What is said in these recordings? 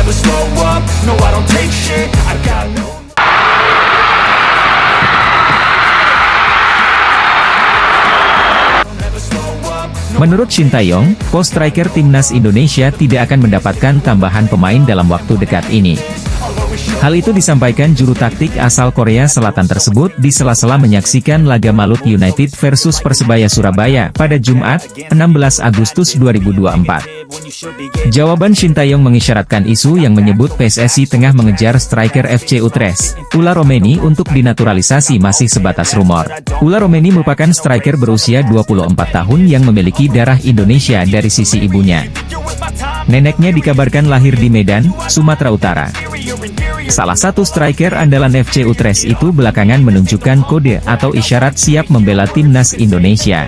never slow up, no I don't take shit, I got no. Menurut Shin Tae-yong, pos striker timnas Indonesia tidak akan mendapatkan tambahan pemain dalam waktu dekat ini. Hal itu disampaikan juru taktik asal Korea Selatan tersebut di sela-sela menyaksikan laga Malut United versus Persebaya Surabaya pada Jumat, 16 Agustus 2024. Jawaban Shin Tae-yong mengisyaratkan isu yang menyebut PSSI tengah mengejar striker FC Utrecht, Ula Romeni untuk dinaturalisasi masih sebatas rumor. Ula Romeni merupakan striker berusia 24 tahun yang memiliki darah Indonesia dari sisi ibunya. Neneknya dikabarkan lahir di Medan, Sumatera Utara. Salah satu striker andalan FC Utrecht itu belakangan menunjukkan kode atau isyarat siap membela timnas Indonesia.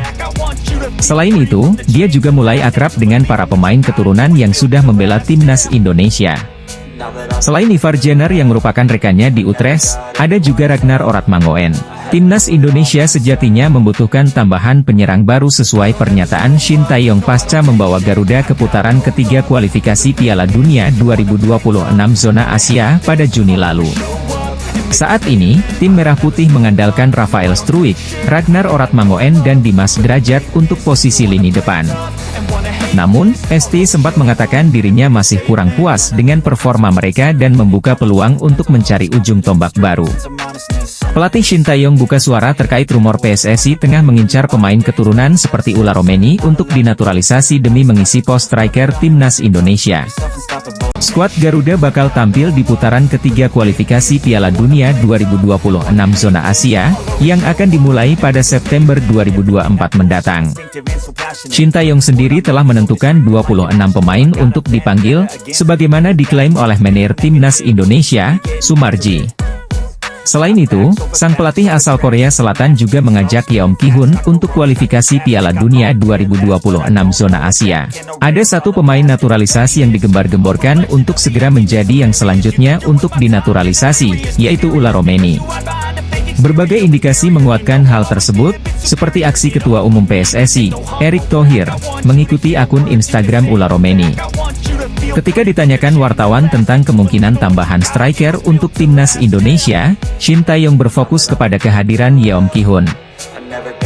Selain itu, dia juga mulai akrab dengan para pemain keturunan yang sudah membela timnas Indonesia. Selain Ivar Jenner yang merupakan rekannya di Utrecht, ada juga Ragnar Oratmangoen. Timnas Indonesia sejatinya membutuhkan tambahan penyerang baru sesuai pernyataan Shin Tae-yong pasca membawa Garuda ke putaran ketiga kualifikasi Piala Dunia 2026 zona Asia pada Juni lalu. Saat ini, tim Merah Putih mengandalkan Rafael Struijk, Ragnar Oratmangoen dan Dimas Derajat untuk posisi lini depan. Namun, ST sempat mengatakan dirinya masih kurang puas dengan performa mereka dan membuka peluang untuk mencari ujung tombak baru. Pelatih Shin Tae-yong buka suara terkait rumor PSSI tengah mengincar pemain keturunan seperti Ula Romeni untuk dinaturalisasi demi mengisi pos striker timnas Indonesia. Skuad Garuda bakal tampil di putaran ketiga kualifikasi Piala Dunia 2026 zona Asia, yang akan dimulai pada September 2024 mendatang. Shin Tae-yong sendiri telah menentukan 26 pemain untuk dipanggil, sebagaimana diklaim oleh manajer timnas Indonesia, Sumarji. Selain itu, sang pelatih asal Korea Selatan juga mengajak Yeom Ki-hun untuk kualifikasi Piala Dunia 2026 zona Asia. Ada satu pemain naturalisasi yang digembar-gemborkan untuk segera menjadi yang selanjutnya untuk dinaturalisasi, yaitu Ula Romeni. Berbagai indikasi menguatkan hal tersebut, seperti aksi Ketua Umum PSSI, Erick Thohir, mengikuti akun Instagram Ula Romeni. Ketika ditanyakan wartawan tentang kemungkinan tambahan striker untuk timnas Indonesia, Shin Tae-yong berfokus kepada kehadiran Yeom Ki-hun.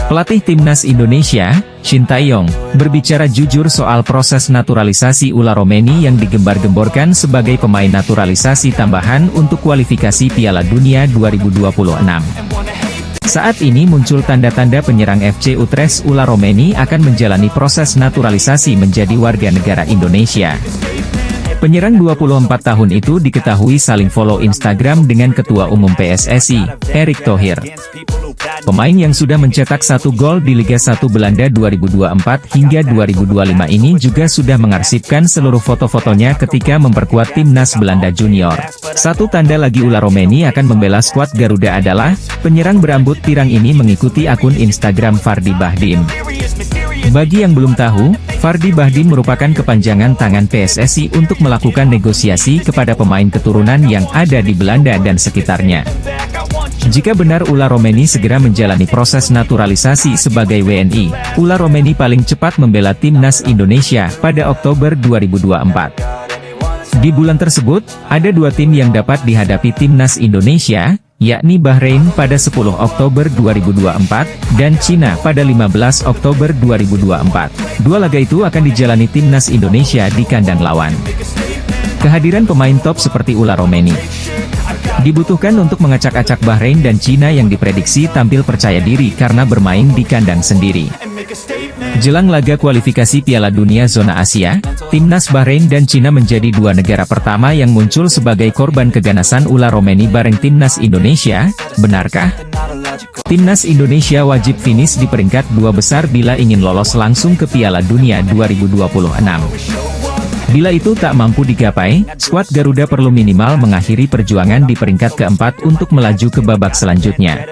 Pelatih timnas Indonesia, Shin Tae-yong, berbicara jujur soal proses naturalisasi Ula Romeni yang digembar-gemborkan sebagai pemain naturalisasi tambahan untuk kualifikasi Piala Dunia 2026. Saat ini muncul tanda-tanda penyerang FC Utrecht Ula Romeni akan menjalani proses naturalisasi menjadi warga negara Indonesia. Penyerang 24 tahun itu diketahui saling follow Instagram dengan Ketua Umum PSSI, Erick Thohir. Pemain yang sudah mencetak 1 gol di Liga 1 Belanda 2024 hingga 2025 ini juga sudah mengarsipkan seluruh foto-fotonya ketika memperkuat timnas Belanda Junior. Satu tanda lagi Ula Romeni akan membela skuad Garuda adalah, penyerang berambut pirang ini mengikuti akun Instagram Fardi Bahdim. Bagi yang belum tahu, Fardi Bahdim merupakan kepanjangan tangan PSSI untuk melakukan negosiasi kepada pemain keturunan yang ada di Belanda dan sekitarnya. Jika benar Ula Romeni segera menjalani proses naturalisasi sebagai WNI, Ula Romeni paling cepat membela timnas Indonesia pada Oktober 2024. Di bulan tersebut, ada dua tim yang dapat dihadapi timnas Indonesia, yakni Bahrain pada 10 Oktober 2024, dan Cina pada 15 Oktober 2024. Dua laga itu akan dijalani timnas Indonesia di kandang lawan. Kehadiran pemain top seperti Ula Romeni dibutuhkan untuk mengacak-acak Bahrain dan Cina yang diprediksi tampil percaya diri karena bermain di kandang sendiri. Jelang laga kualifikasi Piala Dunia zona Asia, timnas Bahrain dan Cina menjadi dua negara pertama yang muncul sebagai korban keganasan Ula Romeni bareng timnas Indonesia. Benarkah? Timnas Indonesia wajib finish di peringkat 2 besar bila ingin lolos langsung ke Piala Dunia 2026. Bila itu tak mampu digapai, skuad Garuda perlu minimal mengakhiri perjuangan di peringkat keempat untuk melaju ke babak selanjutnya.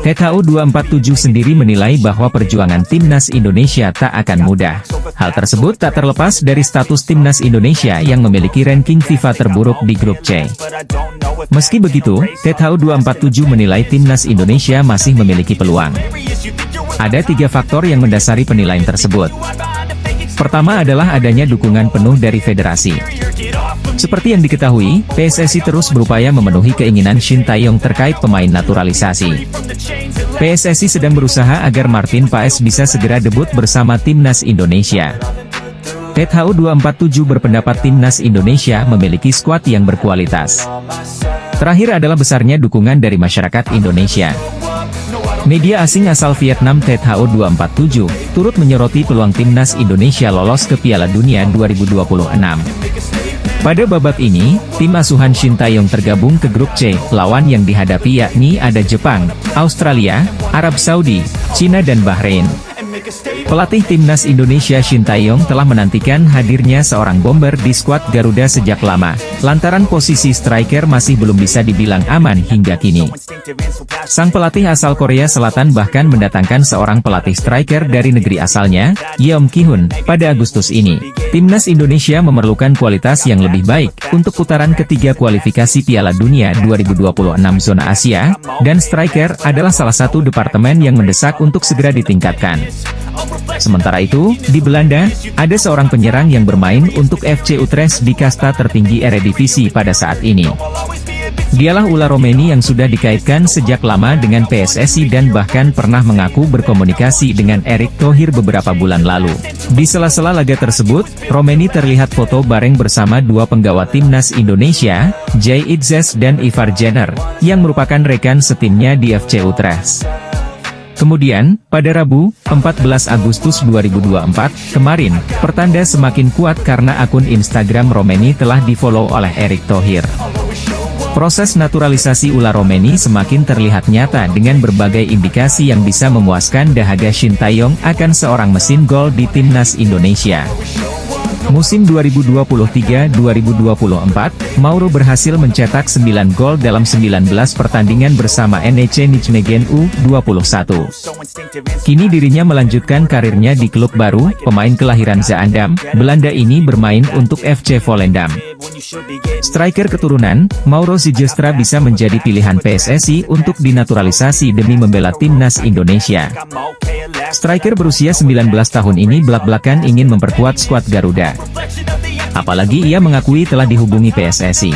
THU 247 sendiri menilai bahwa perjuangan timnas Indonesia tak akan mudah. Hal tersebut tak terlepas dari status timnas Indonesia yang memiliki ranking FIFA terburuk di grup C. Meski begitu, THU 247 menilai timnas Indonesia masih memiliki peluang. Ada 3 faktor yang mendasari penilaian tersebut. Pertama adalah adanya dukungan penuh dari federasi. Seperti yang diketahui, PSSI terus berupaya memenuhi keinginan Shin Tae-yong terkait pemain naturalisasi. PSSI sedang berusaha agar Martin Paes bisa segera debut bersama Timnas Indonesia. THU 247 berpendapat Timnas Indonesia memiliki skuad yang berkualitas. Terakhir adalah besarnya dukungan dari masyarakat Indonesia. Media asing asal Vietnam THU 247, turut menyoroti peluang Timnas Indonesia lolos ke Piala Dunia 2026. Pada babak ini, tim asuhan Shin Tae-yong tergabung ke grup C, lawan yang dihadapi yakni ada Jepang, Australia, Arab Saudi, Cina dan Bahrain. Pelatih Timnas Indonesia Shin Tae-yong telah menantikan hadirnya seorang bomber di skuad Garuda sejak lama, lantaran posisi striker masih belum bisa dibilang aman hingga kini. Sang pelatih asal Korea Selatan bahkan mendatangkan seorang pelatih striker dari negeri asalnya, Yeom Ki-hun, pada Agustus ini. Timnas Indonesia memerlukan kualitas yang lebih baik untuk putaran ketiga kualifikasi Piala Dunia 2026 zona Asia, dan striker adalah salah satu departemen yang mendesak untuk segera ditingkatkan. Sementara itu, di Belanda, ada seorang penyerang yang bermain untuk FC Utrecht di kasta tertinggi Eredivisie pada saat ini. Dialah Ula Romeni yang sudah dikaitkan sejak lama dengan PSSI dan bahkan pernah mengaku berkomunikasi dengan Erick Thohir beberapa bulan lalu. Di sela-sela laga tersebut, Romeni terlihat foto bareng bersama dua penggawa Timnas Indonesia, Jay Itzes dan Ivar Jenner, yang merupakan rekan setimnya di FC Utrecht. Kemudian, pada Rabu, 14 Agustus 2024, kemarin, pertanda semakin kuat karena akun Instagram Romeni telah di-follow oleh Erick Thohir. Proses naturalisasi Ula Romeni semakin terlihat nyata dengan berbagai indikasi yang bisa memuaskan dahaga Shin Tae-yong akan seorang mesin gol di Timnas Indonesia. Musim 2023-2024, Mauro berhasil mencetak 9 gol dalam 19 pertandingan bersama NEC Nijmegen U21. Kini dirinya melanjutkan karirnya di klub baru, pemain kelahiran Zaandam, Belanda ini bermain untuk FC Volendam. Striker keturunan, Mauro Sijustra bisa menjadi pilihan PSSI untuk dinaturalisasi demi membela Timnas Indonesia. Striker berusia 19 tahun ini belak-belakan ingin memperkuat skuad Garuda. Apalagi ia mengakui telah dihubungi PSSI.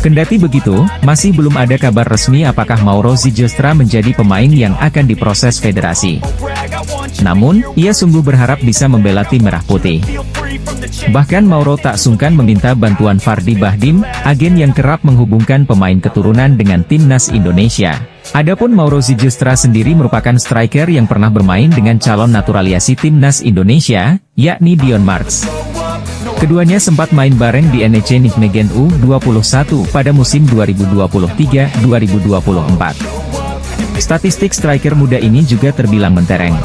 Kendati begitu, masih belum ada kabar resmi apakah Mauro Sijustra menjadi pemain yang akan diproses federasi. Namun, ia sungguh berharap bisa membela tim Merah Putih. Bahkan Mauro tak sungkan meminta bantuan Fardi Bahdim, agen yang kerap menghubungkan pemain keturunan dengan Timnas Indonesia. Adapun Mauro Sijustra sendiri merupakan striker yang pernah bermain dengan calon naturalisasi Timnas Indonesia, yakni Dion Marks. Keduanya sempat main bareng di NEC Nijmegen U21 pada musim 2023-2024. Statistik striker muda ini juga terbilang mentereng.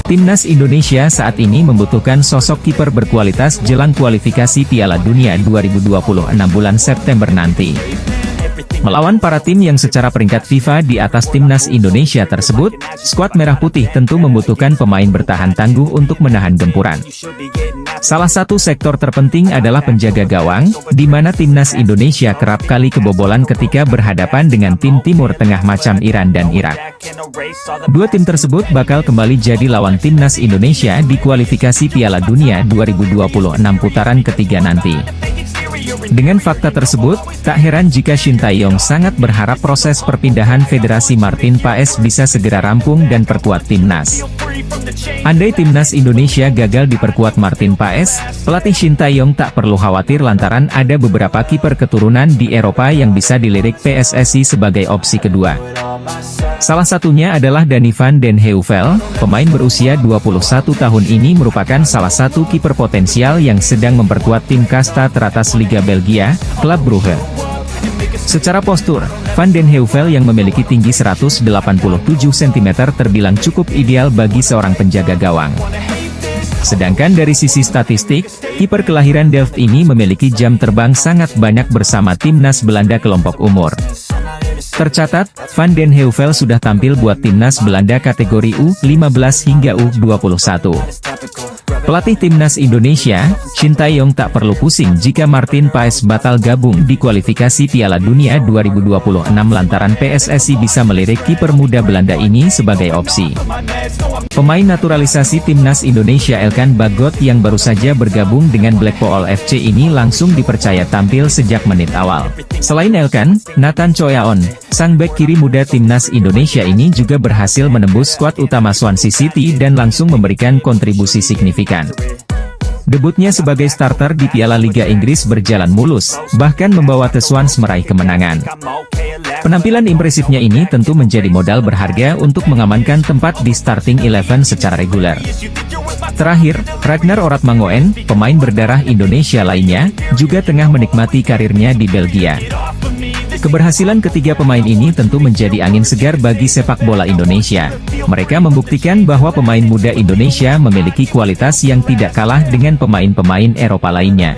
Timnas Indonesia saat ini membutuhkan sosok kiper berkualitas jelang kualifikasi Piala Dunia 2026 bulan September nanti. Melawan para tim yang secara peringkat FIFA di atas Timnas Indonesia tersebut, skuad Merah Putih tentu membutuhkan pemain bertahan tangguh untuk menahan gempuran. Salah satu sektor terpenting adalah penjaga gawang, di mana Timnas Indonesia kerap kali kebobolan ketika berhadapan dengan tim Timur Tengah macam Iran dan Irak. Dua tim tersebut bakal kembali jadi lawan Timnas Indonesia di kualifikasi Piala Dunia 2026 putaran ketiga nanti. Dengan fakta tersebut, tak heran jika Shin Tae-yong sangat berharap proses perpindahan Federasi Martin Paes bisa segera rampung dan perkuat timnas. Andai timnas Indonesia gagal diperkuat Martin Paes, pelatih Shin Tae-yong tak perlu khawatir lantaran ada beberapa kiper keturunan di Eropa yang bisa dilirik PSSI sebagai opsi kedua. Salah satunya adalah Danny van den Heuvel, pemain berusia 21 tahun ini merupakan salah satu kiper potensial yang sedang memperkuat tim kasta teratas Liga Belgia, Club Brugge. Secara postur, Van den Heuvel yang memiliki tinggi 187 cm terbilang cukup ideal bagi seorang penjaga gawang. Sedangkan dari sisi statistik, kiper kelahiran Delft ini memiliki jam terbang sangat banyak bersama timnas Belanda kelompok umur. Tercatat, Van den Heuvel sudah tampil buat timnas Belanda kategori U15 hingga U21. Pelatih Timnas Indonesia, Shin Tae-yong tak perlu pusing jika Martin Paes batal gabung di kualifikasi Piala Dunia 2026 lantaran PSSI bisa melirik kiper muda Belanda ini sebagai opsi. Pemain naturalisasi Timnas Indonesia Elkan Bagot yang baru saja bergabung dengan Blackpool FC ini langsung dipercaya tampil sejak menit awal. Selain Elkan, Nathan Choyaon, sang bek kiri muda Timnas Indonesia ini juga berhasil menembus skuad utama Swansea City dan langsung memberikan kontribusi signifikan. Debutnya sebagai starter di Piala Liga Inggris berjalan mulus, bahkan membawa The Swans meraih kemenangan. Penampilan impresifnya ini tentu menjadi modal berharga untuk mengamankan tempat di starting 11 secara reguler. Terakhir, Ragnar Oratmangoen, pemain berdarah Indonesia lainnya, juga tengah menikmati karirnya di Belgia. Keberhasilan ketiga pemain ini tentu menjadi angin segar bagi sepak bola Indonesia. Mereka membuktikan bahwa pemain muda Indonesia memiliki kualitas yang tidak kalah dengan pemain-pemain Eropa lainnya.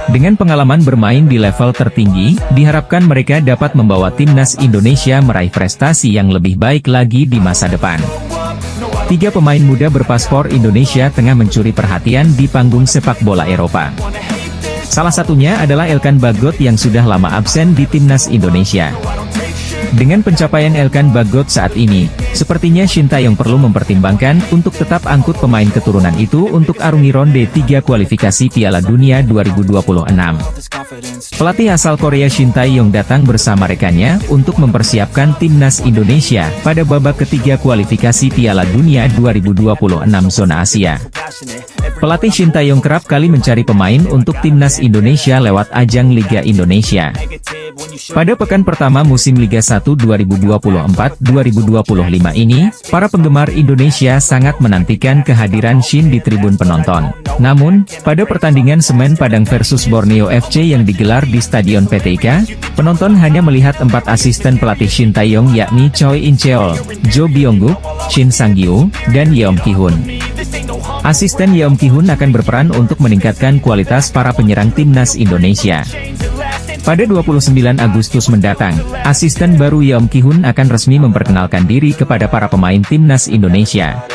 Dengan pengalaman bermain di level tertinggi, diharapkan mereka dapat membawa Timnas Indonesia meraih prestasi yang lebih baik lagi di masa depan. Tiga pemain muda berpaspor Indonesia tengah mencuri perhatian di panggung sepak bola Eropa. Salah satunya adalah Elkan Bagot yang sudah lama absen di Timnas Indonesia. Dengan pencapaian Elkan Bagot saat ini, sepertinya Shin Tae-yong perlu mempertimbangkan untuk tetap angkut pemain keturunan itu untuk arungi ronde 3 kualifikasi Piala Dunia 2026. Pelatih asal Korea Shin Tae-yong datang bersama rekannya untuk mempersiapkan Timnas Indonesia pada babak ketiga kualifikasi Piala Dunia 2026 zona Asia. Pelatih Shin Tae-yong kerap kali mencari pemain untuk Timnas Indonesia lewat ajang Liga Indonesia. Pada pekan pertama musim Liga 1 2024-2025 ini, para penggemar Indonesia sangat menantikan kehadiran Shin di tribun penonton. Namun, pada pertandingan Semen Padang versus Borneo FC yang digelar di Stadion PTIK, penonton hanya melihat 4 asisten pelatih Shin Tae-yong yakni Choi In-cheol, Jo Byung-guk, Shin Sang-gyu, dan Yeom Ki-hun. Asisten Yeom Ki-hun akan berperan untuk meningkatkan kualitas para penyerang Timnas Indonesia. Pada 29 Agustus mendatang, asisten baru Yeom Ki-hun akan resmi memperkenalkan diri kepada para pemain Timnas Indonesia.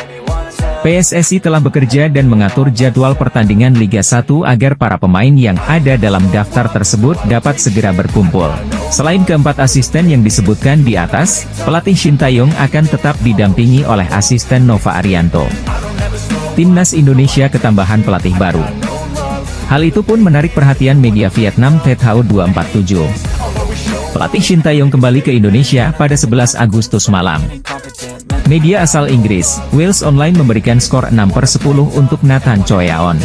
PSSI telah bekerja dan mengatur jadwal pertandingan Liga 1 agar para pemain yang ada dalam daftar tersebut dapat segera berkumpul. Selain keempat asisten yang disebutkan di atas, pelatih Shin Tae-yong akan tetap didampingi oleh asisten Nova Arianto. Timnas Indonesia ketambahan pelatih baru. Hal itu pun menarik perhatian media Vietnam Thao 247. Pelatih Shin Tae-yong kembali ke Indonesia pada 11 Agustus malam. Media asal Inggris, Wales Online memberikan skor 6/10 untuk Nathan Choyaon.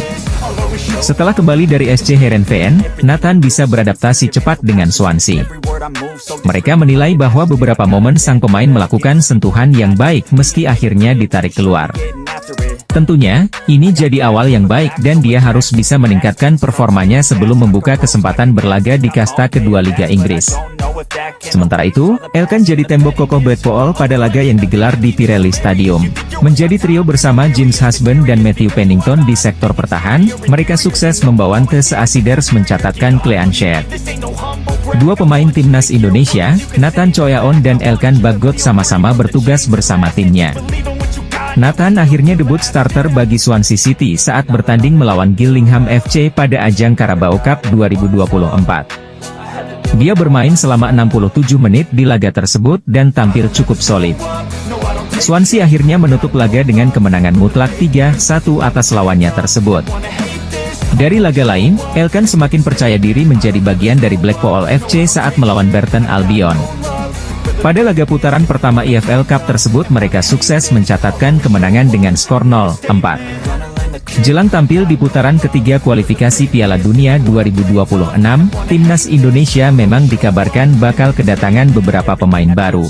Setelah kembali dari SC Heerenveen, Nathan bisa beradaptasi cepat dengan Swansea. Mereka menilai bahwa beberapa momen sang pemain melakukan sentuhan yang baik meski akhirnya ditarik keluar. Tentunya, ini jadi awal yang baik dan dia harus bisa meningkatkan performanya sebelum membuka kesempatan berlaga di kasta kedua Liga Inggris. Sementara itu, Elkan jadi tembok kokoh Blackpool pada laga yang digelar di Pirelli Stadium. Menjadi trio bersama James Husband dan Matthew Pennington di sektor pertahan, mereka sukses membawa The Seasiders mencatatkan clean sheet. Dua pemain Timnas Indonesia, Nathan Choyaon dan Elkan Bagot sama-sama bertugas bersama timnya. Nathan akhirnya debut starter bagi Swansea City saat bertanding melawan Gillingham FC pada ajang Carabao Cup 2024. Dia bermain selama 67 menit di laga tersebut dan tampil cukup solid. Swansea akhirnya menutup laga dengan kemenangan mutlak 3-1 atas lawannya tersebut. Dari laga lain, Elkan semakin percaya diri menjadi bagian dari Blackpool FC saat melawan Burton Albion. Pada laga putaran pertama EFL Cup tersebut mereka sukses mencatatkan kemenangan dengan skor 0-4. Jelang tampil di putaran ketiga kualifikasi Piala Dunia 2026, Timnas Indonesia memang dikabarkan bakal kedatangan beberapa pemain baru.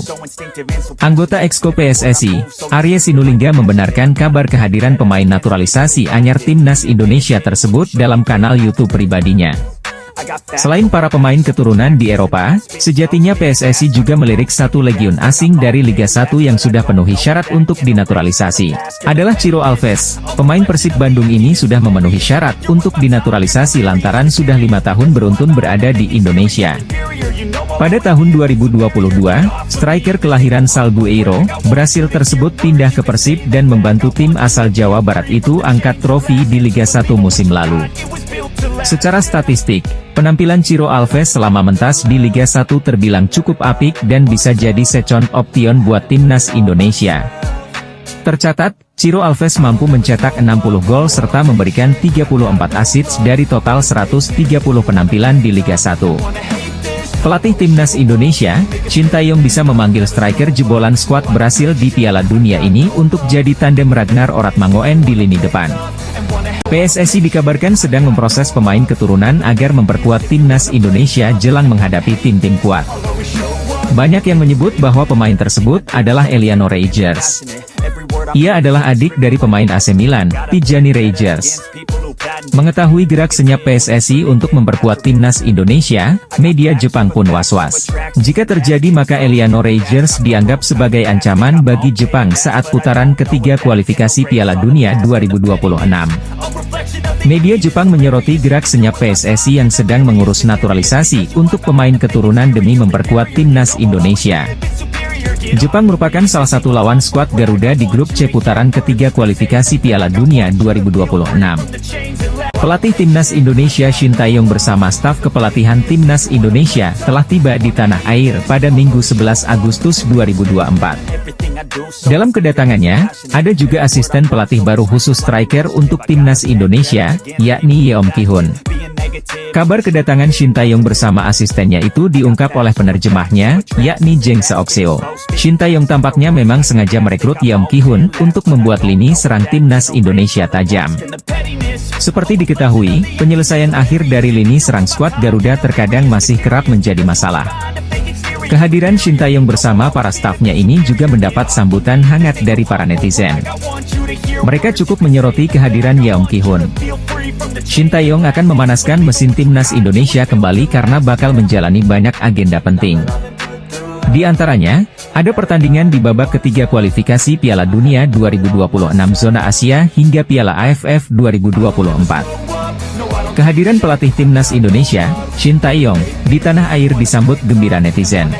Anggota Exco PSSI, Arya Sinulinga membenarkan kabar kehadiran pemain naturalisasi anyar Timnas Indonesia tersebut dalam kanal YouTube pribadinya. Selain para pemain keturunan di Eropa, sejatinya PSSI juga melirik satu legion asing dari Liga 1 yang sudah penuhi syarat untuk dinaturalisasi. Adalah Ciro Alves, pemain Persib Bandung ini sudah memenuhi syarat untuk dinaturalisasi lantaran sudah 5 tahun beruntun berada di Indonesia. Pada tahun 2022, striker kelahiran Salgueiro, Brasil tersebut pindah ke Persib dan membantu tim asal Jawa Barat itu angkat trofi di Liga 1 musim lalu. Secara statistik, penampilan Ciro Alves selama mentas di Liga 1 terbilang cukup apik dan bisa jadi second option buat timnas Indonesia. Tercatat, Ciro Alves mampu mencetak 60 gol serta memberikan 34 assist dari total 130 penampilan di Liga 1. Pelatih timnas Indonesia, Shin Tae-yong bisa memanggil striker jebolan skuad Brasil di Piala Dunia ini untuk jadi tandem Ragnar Oratmangoen di lini depan. PSSI dikabarkan sedang memproses pemain keturunan agar memperkuat timnas Indonesia jelang menghadapi tim-tim kuat. Banyak yang menyebut bahwa pemain tersebut adalah Eliano Reijers. Ia adalah adik dari pemain AC Milan, Tijani Reijers. Mengetahui gerak senyap PSSI untuk memperkuat timnas Indonesia, media Jepang pun was-was. Jika terjadi maka Eliano Reijers dianggap sebagai ancaman bagi Jepang saat putaran ketiga kualifikasi Piala Dunia 2026. Media Jepang menyoroti gerak senyap PSSI yang sedang mengurus naturalisasi untuk pemain keturunan demi memperkuat timnas Indonesia. Jepang merupakan salah satu lawan skuad Garuda di grup C putaran ketiga kualifikasi Piala Dunia 2026. Pelatih timnas Indonesia Shin Tae-yong bersama staf kepelatihan timnas Indonesia telah tiba di tanah air pada Minggu 11 Agustus 2024. Dalam kedatangannya, ada juga asisten pelatih baru khusus striker untuk timnas Indonesia, yakni Yeom Ki-hun. Kabar kedatangan Shin Tae-yong bersama asistennya itu diungkap oleh penerjemahnya, yakni Jeng Seok-seo. Shin Tae-yong tampaknya memang sengaja merekrut Yeom Ki-hun untuk membuat lini serang timnas Indonesia tajam. Seperti diketahui, penyelesaian akhir dari lini serang skuad Garuda terkadang masih kerap menjadi masalah. Kehadiran Shin Tae-yong bersama para stafnya ini juga mendapat sambutan hangat dari para netizen. Mereka cukup menyoroti kehadiran Yeom Ki-hun. Shin Tae-yong akan memanaskan mesin timnas Indonesia kembali karena bakal menjalani banyak agenda penting. Di antaranya, ada pertandingan di babak ketiga kualifikasi Piala Dunia 2026 zona Asia hingga Piala AFF 2024. Kehadiran pelatih timnas Indonesia, Shin Tae-yong, di tanah air disambut gembira netizen.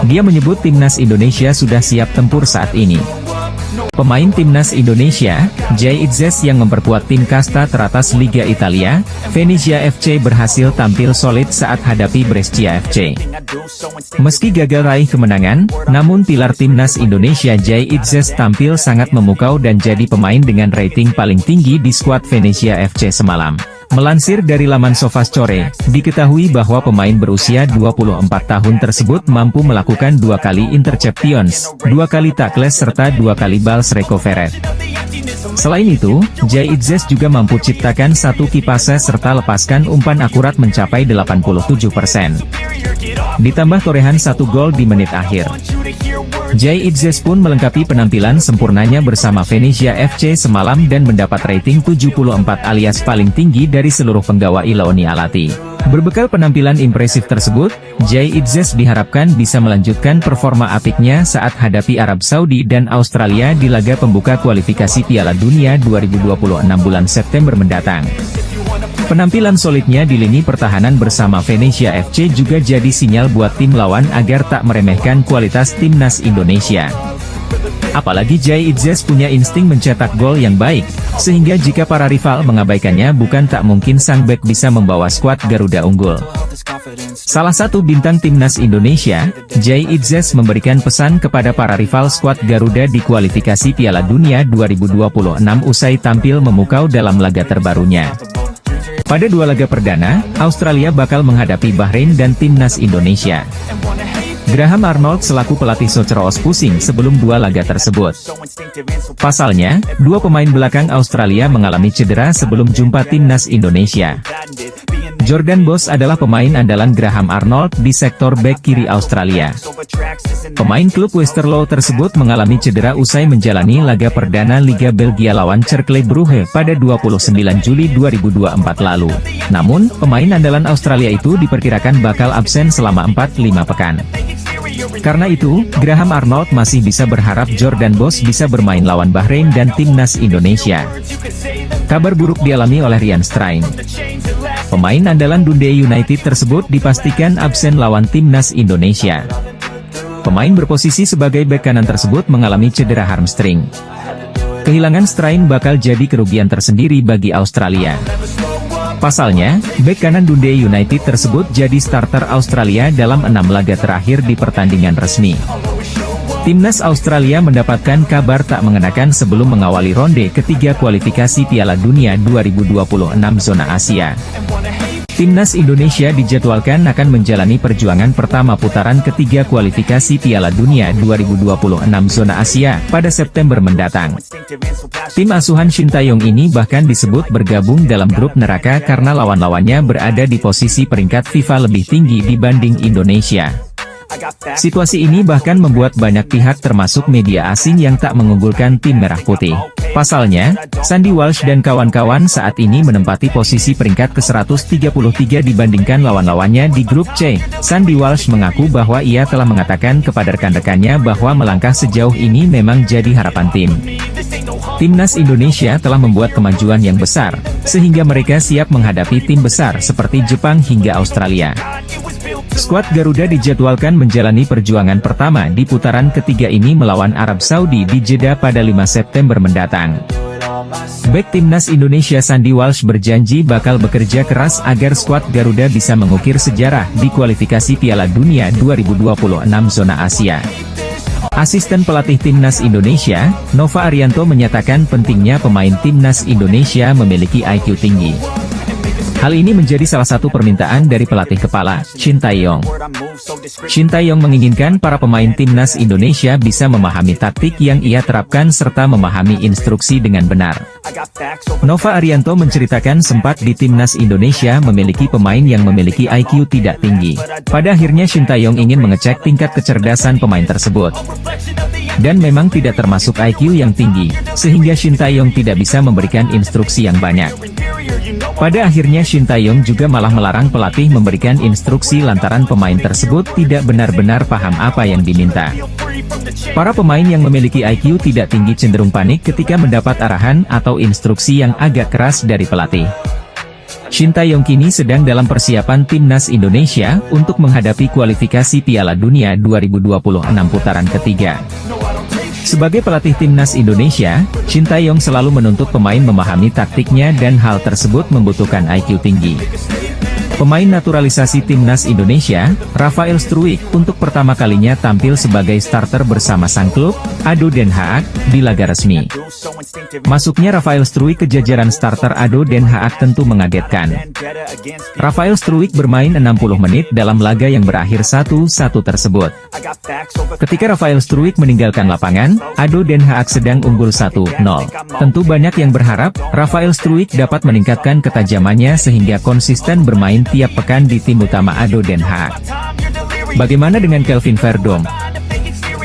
Dia menyebut timnas Indonesia sudah siap tempur saat ini. Pemain timnas Indonesia, Jay Itzes yang memperkuat tim kasta teratas Liga Italia, Venezia FC berhasil tampil solid saat hadapi Brescia FC. Meski gagal raih kemenangan, namun pilar timnas Indonesia Jay Itzes tampil sangat memukau dan jadi pemain dengan rating paling tinggi di skuad Venezia FC semalam. Melansir dari laman SofaScore, diketahui bahwa pemain berusia 24 tahun tersebut mampu melakukan 2 kali interceptions, 2 kali tackles serta 2 kali balls recovered. Selain itu, Jay Itzes juga mampu ciptakan 1 key passes serta lepaskan umpan akurat mencapai 87%. Ditambah torehan 1 gol di menit akhir. Jay Itzes pun melengkapi penampilan sempurnanya bersama Venezia FC semalam dan mendapat rating 74 alias paling tinggi dari seluruh penggawa Ilaoni Alati. Berbekal penampilan impresif tersebut, Jay Itzes diharapkan bisa melanjutkan performa apiknya saat hadapi Arab Saudi dan Australia di laga pembuka kualifikasi Piala Dunia 2026 bulan September mendatang. Penampilan solidnya di lini pertahanan bersama Venezia FC juga jadi sinyal buat tim lawan agar tak meremehkan kualitas timnas Indonesia. Apalagi Jay Itzes punya insting mencetak gol yang baik, sehingga jika para rival mengabaikannya bukan tak mungkin sang bek bisa membawa skuad Garuda unggul. Salah satu bintang timnas Indonesia, Jay Itzes memberikan pesan kepada para rival skuad Garuda di kualifikasi Piala Dunia 2026 usai tampil memukau dalam laga terbarunya. Pada 2 laga perdana, Australia bakal menghadapi Bahrain dan timnas Indonesia. Graham Arnold selaku pelatih Socceroos pusing sebelum 2 laga tersebut. Pasalnya, 2 pemain belakang Australia mengalami cedera sebelum jumpa timnas Indonesia. Jordan Boss adalah pemain andalan Graham Arnold di sektor bek kiri Australia. Pemain klub Westerlo tersebut mengalami cedera usai menjalani laga perdana Liga Belgia lawan Cercle Brugge pada 29 Juli 2024 lalu. Namun, pemain andalan Australia itu diperkirakan bakal absen selama 4-5 pekan. Karena itu, Graham Arnold masih bisa berharap Jordan Boss bisa bermain lawan Bahrain dan timnas Indonesia. Kabar buruk dialami oleh Ryan Strijn. Pemain andalan Dundee United tersebut dipastikan absen lawan timnas Indonesia. Pemain berposisi sebagai bek kanan tersebut mengalami cedera hamstring. Kehilangan strain bakal jadi kerugian tersendiri bagi Australia. Pasalnya, bek kanan Dundee United tersebut jadi starter Australia dalam 6 laga terakhir di pertandingan resmi. Timnas Australia mendapatkan kabar tak mengenakan sebelum mengawali ronde ketiga kualifikasi Piala Dunia 2026 zona Asia. Timnas Indonesia dijadwalkan akan menjalani perjuangan pertama putaran ketiga kualifikasi Piala Dunia 2026 zona Asia pada September mendatang. Tim asuhan Shin Tae-yong ini bahkan disebut bergabung dalam grup neraka karena lawan-lawannya berada di posisi peringkat FIFA lebih tinggi dibanding Indonesia. Situasi ini bahkan membuat banyak pihak termasuk media asing yang tak mengunggulkan tim merah putih. Pasalnya, Sandy Walsh dan kawan-kawan saat ini menempati posisi peringkat ke-133 dibandingkan lawan-lawannya di grup C. Sandy Walsh mengaku bahwa ia telah mengatakan kepada rekan-rekannya bahwa melangkah sejauh ini memang jadi harapan tim. Timnas Indonesia telah membuat kemajuan yang besar, sehingga mereka siap menghadapi tim besar seperti Jepang hingga Australia. Skuad Garuda dijadwalkan menjalani perjuangan pertama di putaran ketiga ini melawan Arab Saudi di Jeddah pada 5 September mendatang. Bek Timnas Indonesia Sandy Walsh berjanji bakal bekerja keras agar skuad Garuda bisa mengukir sejarah di kualifikasi Piala Dunia 2026 zona Asia. Asisten pelatih Timnas Indonesia, Nova Arianto menyatakan pentingnya pemain Timnas Indonesia memiliki IQ tinggi. Hal ini menjadi salah satu permintaan dari pelatih kepala, Shin Tae-yong. Shin Tae-yong menginginkan para pemain Timnas Indonesia bisa memahami taktik yang ia terapkan serta memahami instruksi dengan benar. Nova Arianto menceritakan sempat di Timnas Indonesia memiliki pemain yang memiliki IQ tidak tinggi. Pada akhirnya Shin Tae-yong ingin mengecek tingkat kecerdasan pemain tersebut. Dan memang tidak termasuk IQ yang tinggi, sehingga Shin Tae-yong tidak bisa memberikan instruksi yang banyak. Pada akhirnya Shin Tae-yong juga malah melarang pelatih memberikan instruksi lantaran pemain tersebut tidak benar-benar paham apa yang diminta. Para pemain yang memiliki IQ tidak tinggi cenderung panik ketika mendapat arahan atau instruksi yang agak keras dari pelatih. Shin Tae-yong kini sedang dalam persiapan Timnas Indonesia untuk menghadapi kualifikasi Piala Dunia 2026 putaran ketiga. Sebagai pelatih Timnas Indonesia, Shin Tae-yong selalu menuntut pemain memahami taktiknya dan hal tersebut membutuhkan IQ tinggi. Pemain naturalisasi Timnas Indonesia, Rafael Struijk, untuk pertama kalinya tampil sebagai starter bersama sang klub, ADO Den Haag, di laga resmi. Masuknya Rafael Struijk ke jajaran starter ADO Den Haag tentu mengagetkan. Rafael Struijk bermain 60 menit dalam laga yang berakhir 1-1 tersebut. Ketika Rafael Struijk meninggalkan lapangan, ADO Den Haag sedang unggul 1-0. Tentu banyak yang berharap, Rafael Struijk dapat meningkatkan ketajamannya sehingga konsisten bermain tiap pekan di tim utama ADO Den Haag. Bagaimana dengan Kelvin Verdonk?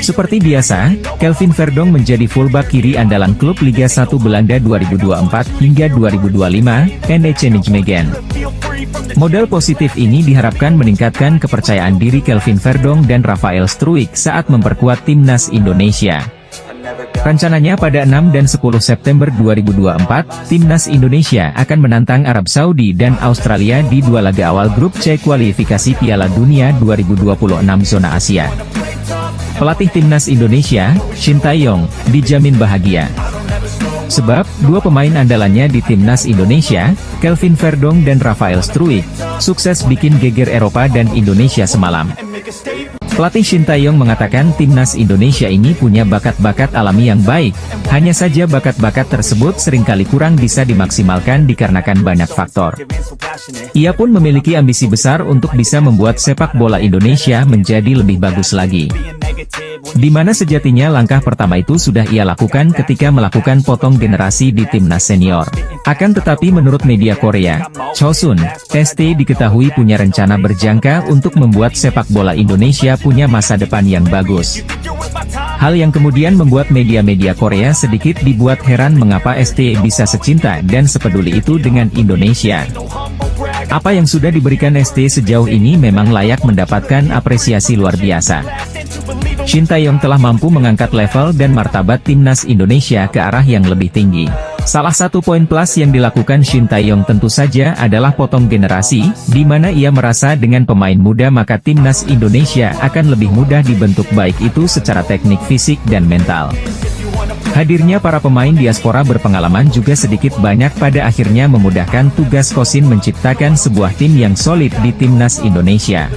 Seperti biasa, Kelvin Verdonk menjadi fullback kiri andalan klub Liga 1 Belanda 2024 hingga 2025, NEC Nijmegen. Modal positif ini diharapkan meningkatkan kepercayaan diri Kelvin Verdonk dan Rafael Struijk saat memperkuat Timnas Indonesia. Rencananya pada 6 dan 10 September 2024, Timnas Indonesia akan menantang Arab Saudi dan Australia di dua laga awal grup C kualifikasi Piala Dunia 2026 zona Asia. Pelatih Timnas Indonesia, Shin Tae-yong, dijamin bahagia. Sebab, dua pemain andalannya di Timnas Indonesia, Kelvin Verdonk dan Rafael Struijk, sukses bikin geger Eropa dan Indonesia semalam. Pelatih Shin Tae-yong mengatakan Timnas Indonesia ini punya bakat-bakat alami yang baik, hanya saja bakat-bakat tersebut seringkali kurang bisa dimaksimalkan dikarenakan banyak faktor. Ia pun memiliki ambisi besar untuk bisa membuat sepak bola Indonesia menjadi lebih bagus lagi. Di mana sejatinya langkah pertama itu sudah ia lakukan ketika melakukan potong generasi di Timnas Senior. Akan tetapi menurut media Korea, Chosun, ST diketahui punya rencana berjangka untuk membuat sepak bola Indonesia punya masa depan yang bagus. Hal yang kemudian membuat media-media Korea sedikit dibuat heran mengapa ST bisa secinta dan sepeduli itu dengan Indonesia. Apa yang sudah diberikan ST sejauh ini memang layak mendapatkan apresiasi luar biasa. Shin Tae-yong telah mampu mengangkat level dan martabat Timnas Indonesia ke arah yang lebih tinggi. Salah satu poin plus yang dilakukan Shin Tae-yong tentu saja adalah potong generasi, di mana ia merasa dengan pemain muda maka timnas Indonesia akan lebih mudah dibentuk baik itu secara teknik fisik dan mental. Hadirnya para pemain diaspora berpengalaman juga sedikit banyak pada akhirnya memudahkan tugas Kosin menciptakan sebuah tim yang solid di timnas Indonesia.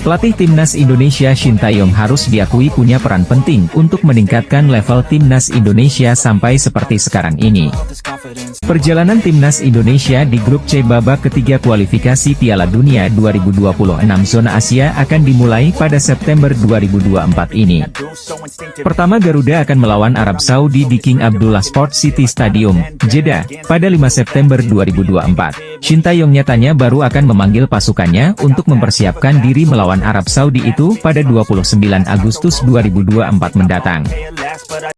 Pelatih timnas Indonesia Shin Tae-yong harus diakui punya peran penting untuk meningkatkan level timnas Indonesia sampai seperti sekarang ini. Perjalanan timnas Indonesia di grup C babak ketiga kualifikasi Piala Dunia 2026 zona Asia akan dimulai pada September 2024 ini. Pertama Garuda akan melawan Arab Saudi di King Abdullah Sport City Stadium, Jeddah, pada 5 September 2024. Shin Tae-yong nyatanya baru akan memanggil pasukannya untuk mempersiapkan diri melawan Arab Saudi itu pada 29 Agustus 2024 mendatang.